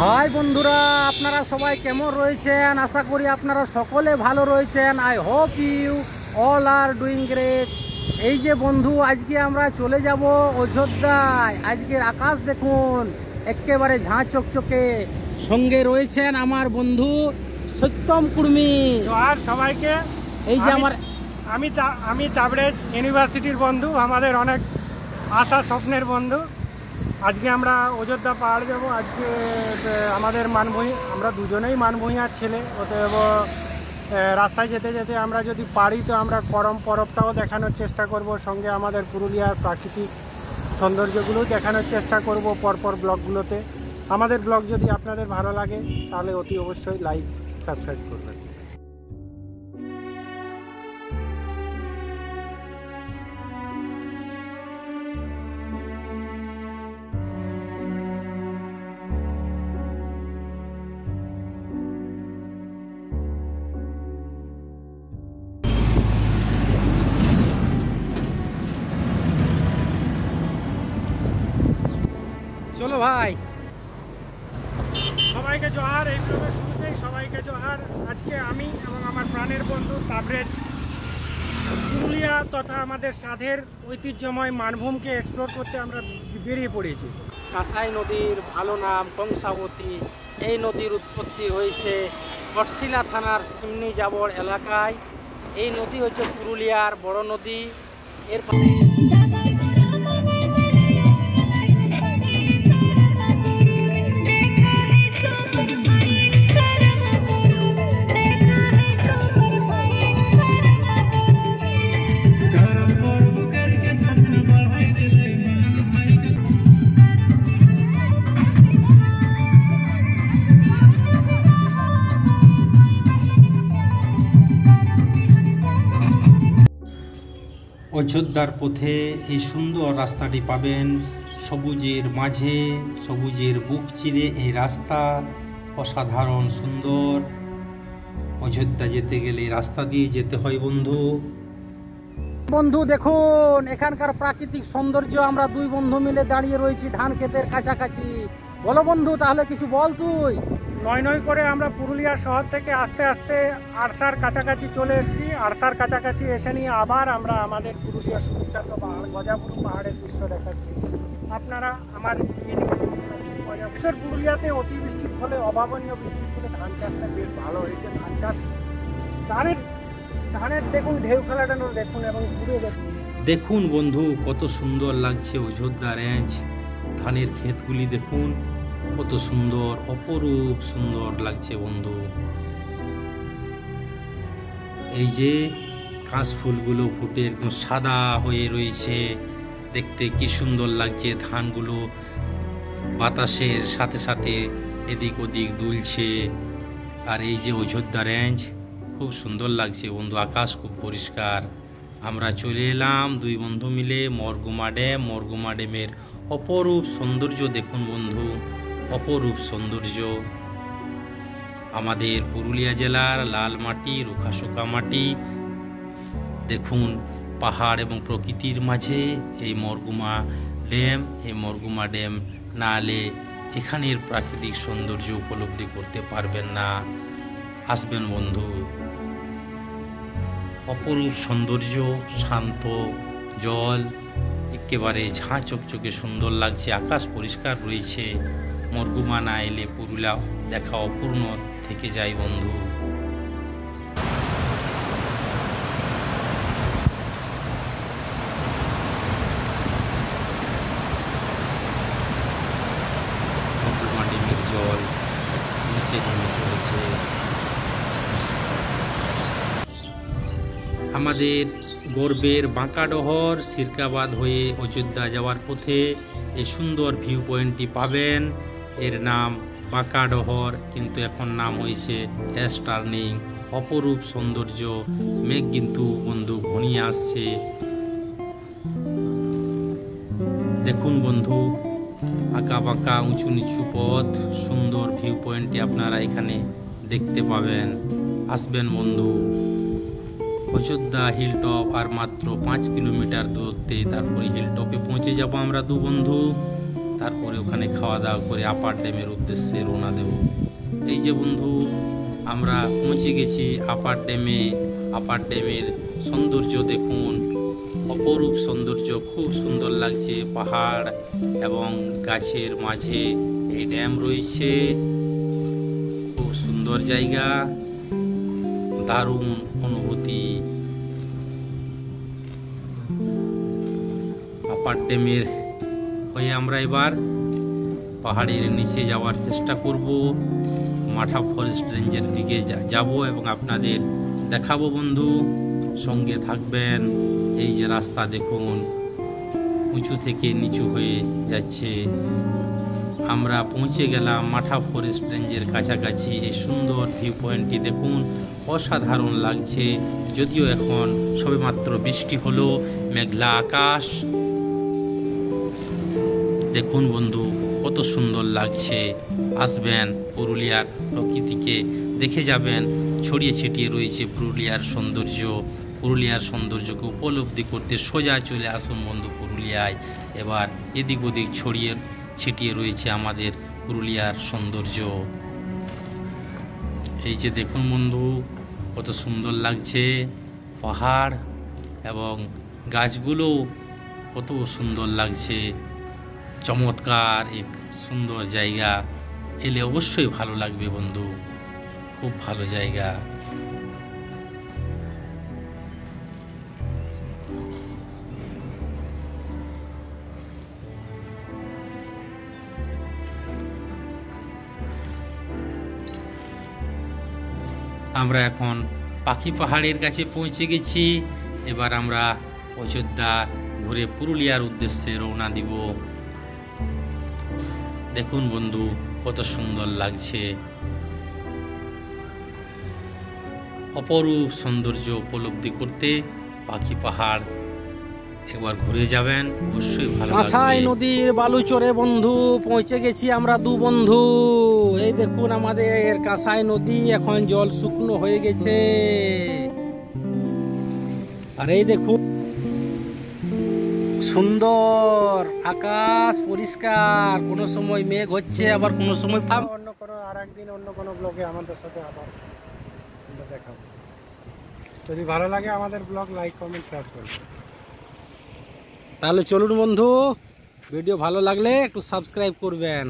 High বন্ধুরা, আপনারা সবাই কেমন রয়েছেন? আশা করি আপনারা সকলে ভালো রয়েছেন। I hope you all are doing great. এই যে বন্ধু, আজকে আমরা চলে যাব অযোধ্যায়। আজকের আকাশ দেখুন, একেবারে ঝাঁ চকচকে। সঙ্গে রয়েছেন আমার বন্ধু সত্যম কুর্মী। আর সবাইকে এই যে আমি তাবরেজ ইউনিভার্সিটির বন্ধু, আমাদের অনেক আশা স্বপ্নের বন্ধু। আজকে আমরা অযোধ্যা পাহাড় যাব। আজকে আমাদের মানভূমি, আমরা দুজনেই মানভূমিয়ার ছেলে, অতএব রাস্তায় যেতে যেতে আমরা যদি পারি তো আমরা করম পরবটাও দেখানোর চেষ্টা করব, সঙ্গে আমাদের পুরুলিয়ার প্রাকৃতিক সৌন্দর্যগুলো দেখানোর চেষ্টা করব পরপর ব্লগগুলোতে। আমাদের ব্লগ যদি আপনাদের ভালো লাগে তাহলে অতি অবশ্যই লাইক সাবস্ক্রাইব করবেন। চলো ভাই। সবাইকে জোহার। এই ব্লগের শুরুতেই সবাইকে জোহার। আজকে আমি এবং আমার প্রাণের বন্ধু তাবরেজ পুরুলিয়া তথা আমাদের সাধের ঐতিহ্যময় মানভূমকে এক্সপ্লোর করতে আমরা বেরিয়ে পড়েছি। কাঁসাই নদীর ভালো নাম কংসাবতী। এই নদীর উৎপত্তি হয়েছে ঘটশিলা থানার সিমনি জাবর এলাকায়। এই নদী হচ্ছে পুরুলিয়ার বড় নদী। এর অযোধ্যার পথে এই সুন্দর রাস্তাটি পাবেন। সবুজের মাঝে, সবুজের বুক চিরে এই রাস্তা অসাধারণ সুন্দর। অযোধ্যা যেতে গেলে রাস্তা দিয়ে যেতে হয় বন্ধু। বন্ধু দেখুন এখানকার প্রাকৃতিক সৌন্দর্য। আমরা দুই বন্ধু মিলে দাঁড়িয়ে রয়েছি ধান ক্ষেতের কাছাকাছি। বলো বন্ধু, তাহলে কিছু বল তুই। নয় নয় করে আমরা পুরুলিয়া শহর থেকে আস্তে আস্তে আরসার কাছাকাছি চলে এসেছি। আরসার কাছাকাছি এসে নিয়ে আবার আমরা আমাদের পুরুলিয়া সুবিখ্যাত পাহাড় গজাপুর পাহাড়ের দৃশ্য দেখাচ্ছি। আপনারা আমার এদিকে পুরুলিয়াতে অতিবৃষ্টির ফলে, অভাবনীয় বৃষ্টির ফলে ধান চাষটা বেশ ভালো হয়েছে। ধানের দেখুন ঢেউ খেলাটানো দেখুন এবং ঘুরে দেখুন। দেখুন বন্ধু কত সুন্দর লাগছে অযোধ্যা রেঞ্জ। ধানের ক্ষেতগুলি দেখুন কত সুন্দর, অপরূপ সুন্দর লাগছে বন্ধু। এই যে কাশফুলগুলো ফুটে একদম সাদা হয়ে রয়েছে, দেখতে কি সুন্দর লাগছে। ধানগুলো বাতাসের সাথে সাথে এদিক ওদিক দুলছে। আর এই যে অযোধ্যা রেঞ্জ খুব সুন্দর লাগছে বন্ধু। আকাশ খুব পরিষ্কার। আমরা চলে এলাম দুই বন্ধু মিলে মরগুমা ড্যাম। মরগুমা ড্যামের অপরূপ সৌন্দর্য দেখুন বন্ধু, অপরূপ সৌন্দর্য। আমাদের পুরুলিয়া জেলার লাল মাটি, রুখাশুকা মাটি। দেখুন পাহাড় এবং প্রকৃতির মাঝে এই মরগুমা ড্যাম। এই মরগুমা ড্যাম না এলে এখানের প্রাকৃতিক সৌন্দর্য উপলব্ধি করতে পারবেন না। আসবেন বন্ধু। অপরূপ সৌন্দর্য, শান্ত জল, একেবারে ঝাঁ চকচকে সুন্দর লাগছে। আকাশ পরিষ্কার রয়েছে। মরগুমা না এলে পুরুলিয়া দেখা অপূর্ণ থেকে যায় বন্ধু। মরগুমা ড্যামের জল নিচে নেমে চলেছে। আমাদের গর্বের বাঁকাডহর সিরকাবাদ হয়ে অযোধ্যা যাওয়ার পথে এই সুন্দর ভিউ পয়েন্টটি পাবেন। এর নাম বাঁকাডহর, কিন্তু এখন নাম হয়েছে এস টার্নিং। অপরূপ সৌন্দর্য। মেঘ কিন্তু বন্ধু ঘনিয়ে আসছে। দেখুন বন্ধু আঁকা বাঁকা উঁচু নিচু পথ, সুন্দর ভিউ পয়েন্টটি আপনারা এখানে দেখতে পাবেন। আসবেন বন্ধু। অযোধ্যা হিলটপ আর মাত্র 5 কিলোমিটার দূরত্বে, তারপরে হিলটপে পৌঁছে যাব আমরা দু বন্ধু। তারপরে ওখানে খাওয়া দাওয়া করে আপার ড্যামের উদ্দেশ্যে রওনা দেব। এই যে বন্ধু আমরা পৌঁছে গেছি আপার ড্যামে। আপার ড্যামের সৌন্দর্য দেখুন, অপরূপ সৌন্দর্য, খুব সুন্দর লাগছে। পাহাড় এবং গাছের মাঝে এই ড্যাম রয়েছে, খুব সুন্দর জায়গা, দারুণ অনুভূতি। আপার ড্যামের হয়ে আমরা এবার পাহাড়ের নিচে যাওয়ার চেষ্টা করব। মাঠা ফরেস্ট রেঞ্জের দিকে যাব এবং আপনাদের দেখাবো বন্ধু, সঙ্গে থাকবেন। এই যে রাস্তা দেখুন, উঁচু থেকে নিচু হয়ে যাচ্ছে। আমরা পৌঁছে গেলাম মাঠা ফরেস্ট রেঞ্জের কাছাকাছি। এই সুন্দর ভিউ পয়েন্টটি দেখুন, অসাধারণ লাগছে। যদিও এখন সবেমাত্র বৃষ্টি হলো, মেঘলা আকাশ। দেখুন বন্ধু কত সুন্দর লাগছে। আসবেন, পুরুলিয়ার প্রকৃতিকে দেখে যাবেন। ছড়িয়ে ছিটিয়ে রয়েছে পুরুলিয়ার সৌন্দর্য। পুরুলিয়ার সৌন্দর্যকে উপলব্ধি করতে সোজা চলে আসুন বন্ধু পুরুলিয়ায়। এবার এদিক ওদিক ছড়িয়ে ছিটিয়ে রয়েছে আমাদের পুরুলিয়ার সৌন্দর্য। এই যে দেখুন বন্ধু কত সুন্দর লাগছে, পাহাড় এবং গাছগুলো কত সুন্দর লাগছে। চমৎকার এক সুন্দর জায়গা, এলে অবশ্যই ভালো লাগবে বন্ধু, খুব ভালো জায়গা। আমরা এখন পাখি পাহাড়ের কাছে পৌঁছে গেছি। এবার আমরা অযোধ্যা ঘুরে পুরুলিয়ার উদ্দেশ্যে রওনা দিব। দেখুন বন্ধু কত সুন্দর লাগছে, অপরূপ সৌন্দর্য উপলব্ধি করতে পাখি পাহাড় একবার ঘুরে যাবেন, অবশ্যই ভালো লাগবে। কাঁসাই নদীর বালুচরে বন্ধু পৌঁছে গেছি আমরা দু বন্ধু। এই দেখুন আমাদের কাঁসাই নদী, এখন জল শুকনো হয়ে গেছে। আর এই দেখুন সুন্দর আকাশ, পরিষ্কার, কোনো সময় মেঘ হচ্ছে আবার কোনো সময় অন্য কোনো আর একদিন অন্য কোনো ব্লগে আমাদের সাথে আবার দেখাবো। যদি ভালো লাগে আমাদের ব্লগ লাইক কমেন্ট শেয়ার করবেন। তাহলে চলুন বন্ধু, ভিডিও ভালো লাগলে একটু সাবস্ক্রাইব করবেন।